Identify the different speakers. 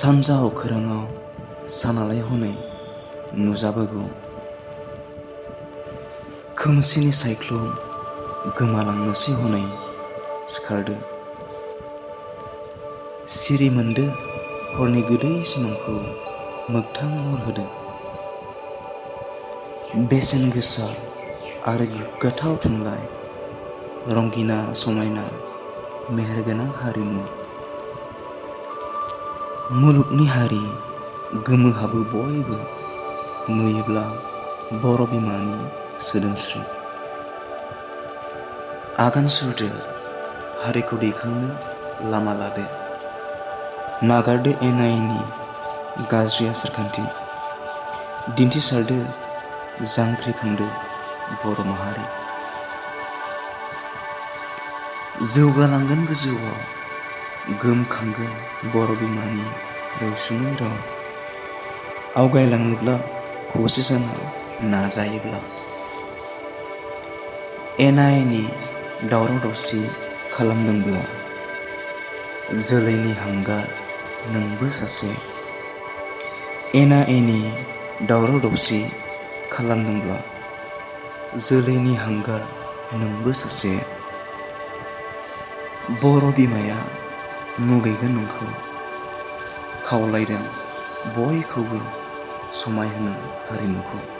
Speaker 1: सानजा अखोराङाव सानालाय हनै नुजाबोगौ खोमसिनि सायख्लुम गोमालांनोसै हनै सिखारदो सिरि मोनदो हरनि गोदै सिमांखौ मोगथां महर होदो बेसेन गोसा आरो गोग्गाथाव थुनलाइ रंगिना समायना मेहेरगोनां हारिमु मुलुगनि हारि गोमोहाबो बयबो नुयोब्ला बर' बिमानि सोदोमस्रि आगान सुरदो हारिखौ दैखांनो लामा लादो नागारदो एना एनि गाज्रि आसारखान्थि दिन्थिसारदो जांख्रिखांदो बर' माहारि जौगालांगोन गोजौआव गोमखांगोन बर' बिमानि रैसुमै राव आवगायलाङोब्ला खौसे जाना नाजायोब्ला एना एनि दावराव दावसि खालामदोंब्ला जोलैनि हांगार नोंबो सासे एना एनि दावराव दावसि खालामदोंब्ला जोलैनि हांगार नोंबो सासे बर' बिमाया मुगैगोन नोंखौ खावलायदों बयखौबो समायहोनो हारिमुखौ।